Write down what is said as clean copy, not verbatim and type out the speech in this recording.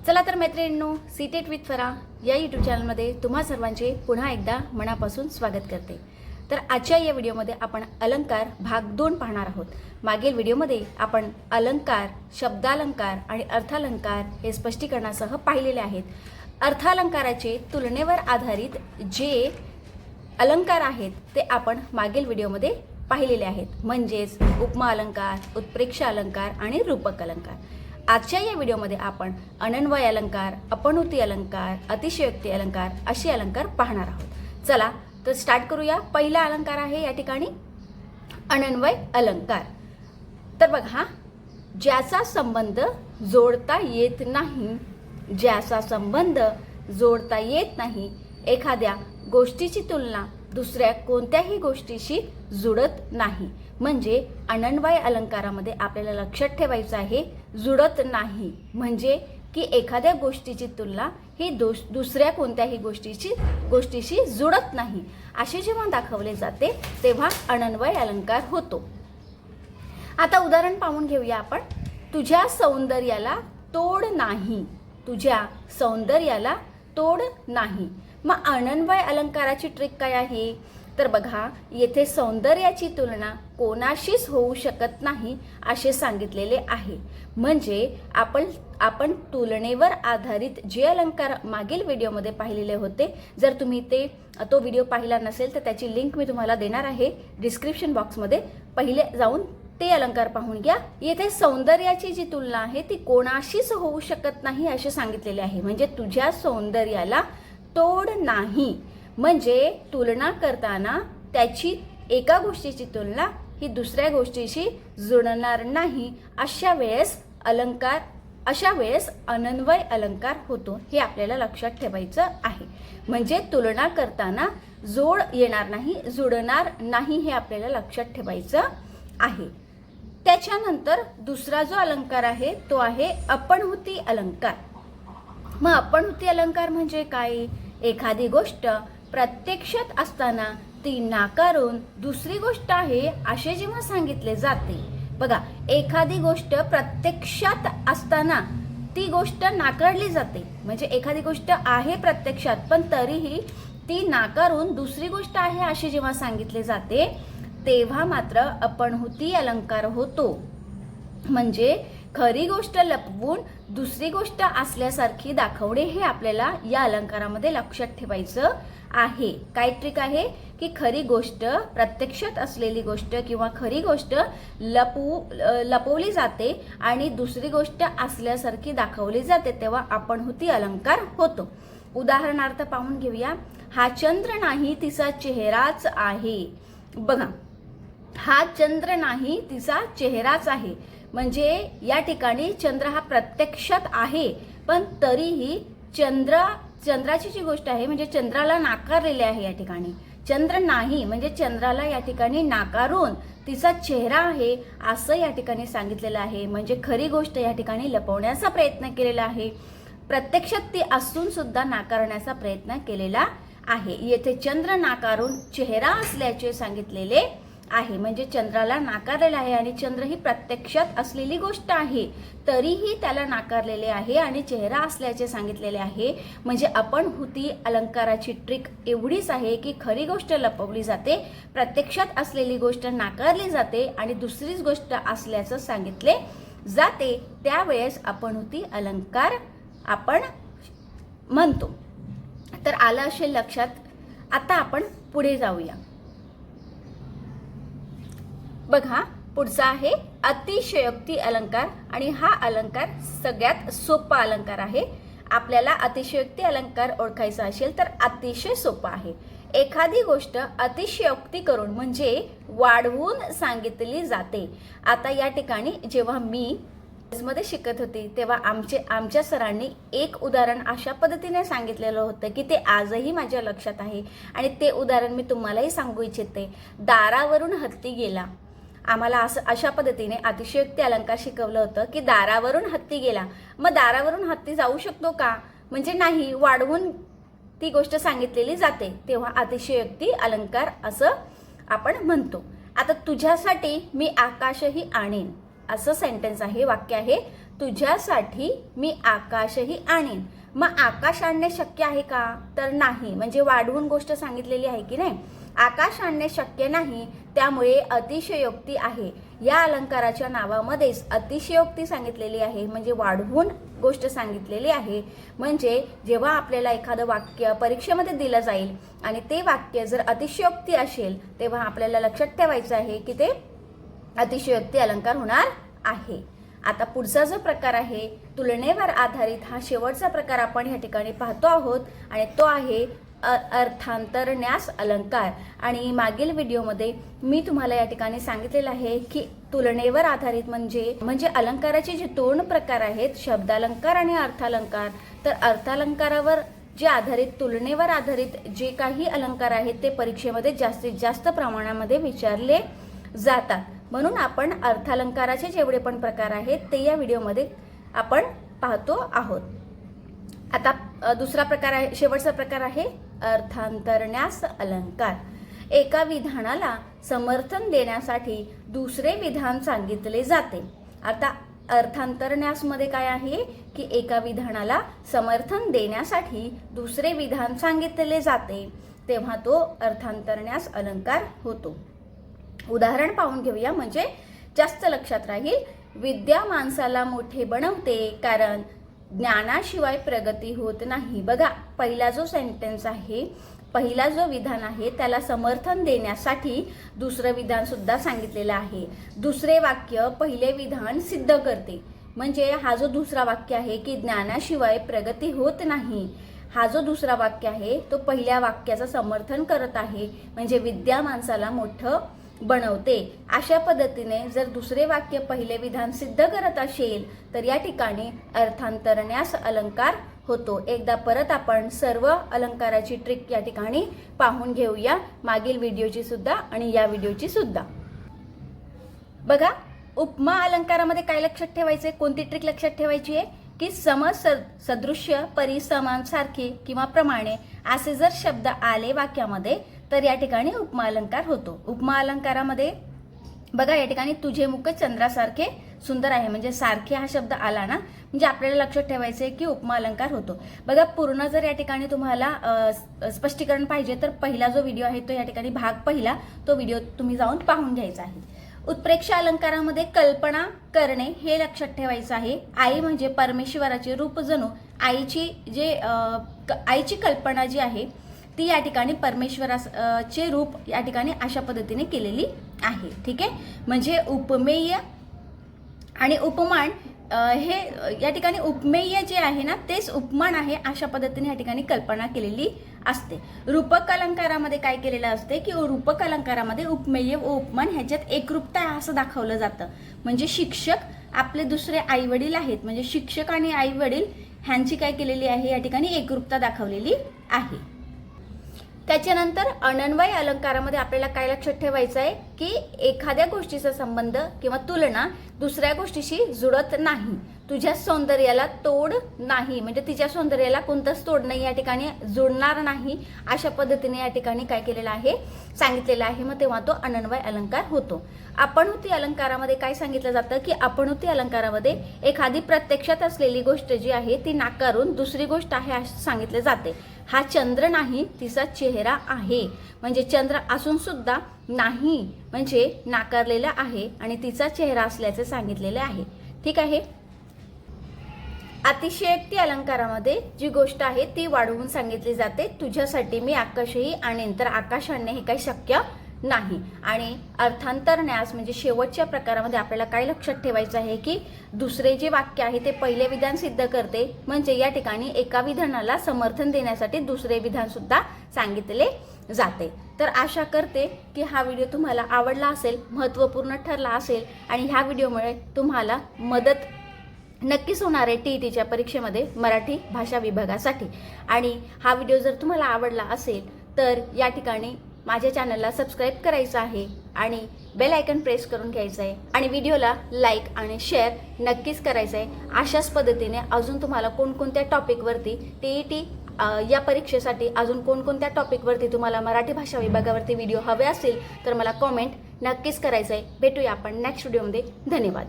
चला तर मैत्रिणींनो, सीटेट विथ फरा या यूट्यूब चॅनलमध्ये तुम्हा सर्वांचे पुन्हा एकदा मनापासून स्वागत करते। तर आजच्या या व्हिडिओमध्ये आपण अलंकार भाग 2 पाहणार आहोत। मागील व्हिडिओमध्ये आपण अलंकार, शब्दालंकार आणि अर्थालंकार हे स्पष्टीकरणासह पाहिलेले आहेत। अर्थालंकाराचे तुलनेवर आधारित जे अलंकार आहेत ते आपण मागील व्हिडिओमध्ये पाहिलेले आहेत, म्हणजेच उपमा अलंकार, उत्प्रेक्षा अलंकार आणि रूपक अलंकार। आजच्या या व्हिडिओमध्ये आपण अनन्वय अलंकार, अपनृती अलंकार, अतिशयोक्ती अलंकार असे अलंकार पाहणार आहोत। चला तर स्टार्ट करूया। पहिला अलंकार आहे या ठिकाणी अनन्वय अलंकार। तर बघा, ज्याचा संबंध जोडता येत नाही, ज्याचा संबंध जोडता येत नाही, एखाद्या गोष्टीची तुलना दुसऱ्या कोणत्याही गोष्टीशी जुळत नाही। म्हणजे अनन्वय अलंकारामध्ये आपल्याला लक्षात ठेवायचं आहे, जुळत नाही म्हणजे की एखाद्या गोष्टीची तुलना ही दुसऱ्या कोणत्याही गोष्टीशी जुळत नाही असे जेव्हा दाखवले जाते तेव्हा अनन्वय अलंकार होतो। आता उदाहरण पाहून घेऊया आपण। तुझ्या सौंदर्याला तोड नाही, तुझ्या सौंदर्याला तोड नाही। मग अनन्वय अलंकाराची ट्रिक काय आहे? तर बघा, येथे सौंदर्याची तुलना कोणाशीच होऊ शकत नाही असे सांगितलेले आहे। म्हणजे आपण तुलनेवर आधारित जे अलंकार मागील व्हिडिओमध्ये पाहिलेले होते, जर तुम्ही तो व्हिडिओ पाहिला नसेल तर त्याची लिंक मी तुम्हाला देणार आहे डिस्क्रिप्शन बॉक्समध्ये, पहिले जाऊन ते अलंकार पाहून घ्या। येथे सौंदर्याची जी तुलना आहे ती कोणाशीच होऊ शकत नाही असे सांगितलेले आहे। म्हणजे तुझ्या सौंदर्याला तोड नाही, म्हणजे तुलना करताना त्याची एका गोष्टीची तुलना ही दुसऱ्या गोष्टीशी जुळणार नाही, अशा वेळेस अनन्वय अलंकार होतो। हे आपल्याला लक्षात ठेवायचं आहे। म्हणजे तुलना करताना जोड येणार नाही, जुळणार नाही हे आपल्याला लक्षात ठेवायचं आहे। त्याच्यानंतर दुसरा जो अलंकार आहे तो आहे अपनृती अलंकार। मग अपनृती अलंकार म्हणजे काय? एखादी गोष्ट प्रत्यक्षात असताना ती नाकारून दुसरी गोष्ट आहे असे जेव्हा सांगितले जाते, बघा, एखादी गोष्ट प्रत्यक्षात असताना ती गोष्ट नाकारली जाते, म्हणजे एखादी गोष्ट आहे प्रत्यक्षात पण तरीही ती नाकारून दुसरी गोष्ट आहे असे जेव्हा सांगितले जाते तेव्हा मात्र अपनृती अलंकार होतो। म्हणजे खरी गोष्ट लपवून दुसरी गोष्ट असल्यासारखी दाखवणे हे आपल्याला या अलंकारामध्ये लक्षात ठेवायचं आहे। काय ट्रिक आहे की खरी गोष्ट, प्रत्यक्षात असलेली गोष्ट किंवा खरी गोष्ट लपवली जाते आणि दुसरी गोष्ट असल्यासारखी दाखवली जाते, तेव्हा अपनृती अलंकार होतो। उदाहरणार्थ पाहून घेऊया। हा चंद्र नाही तिचा चेहराच आहे। बघा, हा चंद्र नाही तिचा चेहराच आहे, म्हणजे या ठिकाणी चंद्र हा प्रत्यक्षात आहे पण तरीही चंद्राची जी गोष्ट आहे म्हणजे चंद्राला नाकारलेले आहे। या ठिकाणी चंद्र नाही म्हणजे चंद्राला या ठिकाणी नाकारून तिचा चेहरा आहे असं या ठिकाणी सांगितलेलं आहे। म्हणजे खरी गोष्ट या ठिकाणी लपवण्याचा प्रयत्न केलेला आहे, प्रत्यक्षात ती असून सुद्धा नाकारण्याचा प्रयत्न केलेला आहे। येथे चंद्र नाकारून चेहरा असल्याचे सांगितलेले आहे, म्हणजे चंद्राला नाकारलेला आहे आणि चंद्र ही प्रत्यक्षात असलेली गोष्ट आहे तरीही त्याला नाकारलेले आहे आणि चेहरा असल्याचे सांगितलेले आहे। म्हणजे अपनृती अलंकाराची ट्रिक एवढीच आहे की खरी गोष्ट लपवली जाते, प्रत्यक्षात असलेली गोष्ट नाकारली जाते आणि दुसरीच गोष्ट असल्याचं सांगितले जाते, त्यावेळेस अपनृती अलंकार आपण म्हणतो। तर आलं असेल लक्षात। आता आपण पुढे जाऊया। बघा, पुढचा आहे अतिशयोक्ती अलंकार आणि हा अलंकार सगळ्यात सोपा अलंकार आहे। आपल्याला अतिशयोक्ती अलंकार ओळखायचा असेल तर अतिशय सोपा आहे। एखादी गोष्ट अतिशयोक्ती करून म्हणजे वाढवून सांगितली जाते। आता या ठिकाणी जेव्हा मी मध्ये शिकत होती तेव्हा आमच्या सरांनी एक उदाहरण अशा पद्धतीने सांगितलेलं होतं की ते आजही माझ्या लक्षात आहे आणि ते उदाहरण मी तुम्हालाही सांगू इच्छिते। दारावरून हत्ती गेला। आम्हाला अशा पद्धतीने अतिशयोक्ती अलंकार शिकवलं होतं की दारावरून हत्ती गेला। मग दारावरून हत्ती जाऊ शकतो का? म्हणजे नाही, वाढवून ती गोष्ट सांगितलेली जाते, तेव्हा अतिशयोक्ती अलंकार असं आपण म्हणतो। आता तुझ्यासाठी मी आकाशही आणेन असं सेंटेन्स आहे, वाक्य आहे। तुझ्यासाठी मी आकाशही आणीन. मग आकाश आणणे शक्य आहे का? तर नाही. म्हणजे वाढवून गोष्ट सांगितलेली आहे की नाही. आकाश आणणे शक्य नाही, त्यामुळे अतिशयोक्ती आहे. या अलंकाराच्या नावामध्येच अतिशयोक्ती सांगितलेली आहे, म्हणजे वाढवून गोष्ट सांगितलेली आहे. म्हणजे जेव्हा आपल्याला एखादं वाक्य परीक्षेमध्ये दिलं जाईल आणि ते वाक्य जर अतिशयोक्ती असेल, तेव्हा आपल्याला लक्षात ठेवायचं आहे की ते अतिशयोक्ती अलंकार होणार आहे. आता पुढचा जो प्रकार आहे तुलनेवर आधारित, हा शेवटचा प्रकार आपण या ठिकाणी पाहतो आहोत आणि तो आहे अर्थांतरन्यास अलंकार. आणि मागील व्हिडिओमध्ये मी तुम्हाला या ठिकाणी सांगितलेलं आहे की तुलनेवर आधारित म्हणजे अलंकाराचे जे दोन प्रकार आहेत, शब्दालंकार आणि अर्थालंकार. तर अर्थालंकारावर जे आधारित, तुलनेवर आधारित जे काही अलंकार आहेत ते परीक्षेमध्ये जास्तीत जास्त प्रमाणामध्ये विचारले जातात. म्हणून आपण अर्थालंकाराचे जेवढे पण प्रकार आहेत ते या व्हिडिओमध्ये आपण पाहतो आहोत. आता दुसरा प्रकार आहे, शेवटचा प्रकार आहे अर्थांतरन्यास अलंकार. एका विधानाला समर्थन देण्यासाठी दुसरे विधान सांगितले जाते. आता अर्थांतरन्यास मध्ये काय आहे की एका विधानाला समर्थन देण्यासाठी दुसरे विधान सांगितले जाते, तेव्हा तो अर्थांतरन्यास अलंकार होतो. उदाहरण पाहून घेऊया म्हणजे जास्त लक्षात राहील. विद्या माणसाला मोठे बनवते, कारण ज्ञानाशिवाय प्रगती होत नाही. बघा, पहिला जो सेंटेन्स आहे, पहिला जो विधान आहे त्याला समर्थन देण्यासाठी दुसरं विधान सुद्धा सांगितलेलं आहे. दुसरे वाक्य पहिले विधान सिद्ध करते. म्हणजे हा जो दुसरा वाक्य आहे की ज्ञानाशिवाय प्रगती होत नाही, हा जो दुसरा वाक्य आहे तो पहिल्या वाक्याचं समर्थन करत आहे. म्हणजे विद्या माणसाला मोठं बनवते. अशा पद्धतीने जर दुसरे वाक्य पहिले विधान सिद्ध करत असेल तर या ठिकाणी अर्थांतरन्यास अलंकार होतो. एकदा परत आपण सर्व अलंकाराची ट्रिक या ठिकाणी पाहून घेऊया, मागील व्हिडिओची सुद्धा आणि या व्हिडिओची सुद्धा. बघा, उपमा अलंकारामध्ये काय लक्षात ठेवायचे, कोणती ट्रिक लक्षात ठेवायची आहे की सदृश्य, परी, समान, सारखे किंवा प्रमाणे असे जर शब्द आले वाक्यामध्ये तर या ठिकाणी उपमा अलंकार होतो. उपमा अलंकारामध्ये बघा, या ठिकाणी तुझे मुख चंद्रासारखे सुंदर आहे, म्हणजे सारखे हा शब्द आला ना, म्हणजे आपल्याला लक्षात ठेवायचे की उपमा अलंकार होतो. बघा, पूर्ण जर या ठिकाणी तुम्हाला स्पष्टीकरण पाहिजे तर पहिला जो व्हिडिओ आहे तो या ठिकाणी भाग पहिला, तो व्हिडिओ तुम्ही जाऊन पाहून घ्यायचा आहे. उत्प्रेक्ष अलंकारामध्ये कल्पना करणे हे लक्षात ठेवायचं आहे. आई म्हणजे परमेश्वराचे रूप, जणू आईची कल्पना जी आहे ती या ठिकाणी परमेश्वराचे रूप या ठिकाणी अशा पद्धतीने केलेली आहे. ठीक आहे, म्हणजे उपमेय आणि उपमान हे या ठिकाणी उपमेय जे आहे ना तेच उपमान आहे, अशा पद्धतीने या ठिकाणी कल्पना केलेली असते. रूपक अलंकारामध्ये काय केलेलं असते की रूपक अलंकारामध्ये उपमेय व उपमान ह्याच्यात एकरूपता आहे असं दाखवलं जातं. म्हणजे शिक्षक आपले दुसरे आई वडील आहेत, म्हणजे शिक्षक आणि आई वडील ह्यांची काय केलेली आहे या ठिकाणी एकरूपता दाखवलेली आहे. त्याच्यानंतर अनन्वय अलंकारामध्ये आपल्याला काय लक्षात ठेवायचं आहे की एखाद्या गोष्टीचा संबंध किंवा तुलना दुसऱ्या गोष्टीशी जुळत नाही. तुझ्या सौंदर्याला तोड नाही, म्हणजे तिच्या सौंदर्याला कोणतंच तोड नाही, या ठिकाणी जुळणार नाही, अशा पद्धतीने या ठिकाणी काय केलेलं आहे, सांगितलेलं आहे. मग तेव्हा तो अनन्वय अलंकार होतो. आपणहुती अलंकारामध्ये काय सांगितलं जातं की आपणहुती अलंकारामध्ये एखादी प्रत्यक्षात असलेली गोष्ट जी आहे ती नाकारून दुसरी गोष्ट आहे असे सांगितले जाते. हा चंद्र नाही, तिचा चेहरा आहे, म्हणजे चंद्र असून सुद्धा नाही म्हणजे नाकारलेला आहे आणि तिचा चेहरा असल्याचे सांगितलेले आहे. ठीक आहे. अतिशयोक्ती अलंकारामध्ये जी गोष्ट आहे ती वाढवून सांगितली जाते. तुझ्यासाठी मी आकाशही आणीन, तर आकाश आणणे हे काही शक्य नाही. आणि अर्थांतरन्यास म्हणजे शेवटच्या प्रकारामध्ये आपल्याला काय लक्षात ठेवायचं आहे की दुसरे जे वाक्य आहे ते पहिले विधान सिद्ध करते, म्हणजे या ठिकाणी एका विधानाला समर्थन देण्यासाठी दुसरे विधान सुद्धा सांगितले जाते. तर आशा करते की हा व्हिडिओ तुम्हाला आवडला असेल, महत्त्वपूर्ण ठरला असेल आणि ह्या व्हिडिओमुळे तुम्हाला मदत नक्कीच होणार आहे TETच्या परीक्षेमध्ये मराठी भाषा विभागासाठी. आणि हा व्हिडिओ जर तुम्हाला आवडला असेल तर या ठिकाणी माझ्या चॅनलला सबस्क्राईब करायचं आहे आणि बेल आयकन प्रेस करून घ्यायचं आहे आणि व्हिडिओला लाईक आणि शेअर नक्कीच करायचं आहे. अशाच पद्धतीने अजून तुम्हाला कोणकोणत्या टॉपिकवरती TET या परीक्षेसाठी अजून कोणकोणत्या टॉपिकवरती तुम्हाला मराठी भाषा विभागावरती व्हिडिओ हवे असतील तर मला कॉमेंट नक्कीच करायचं आहे. भेटूया आपण नेक्स्ट व्हिडिओमध्ये. धन्यवाद.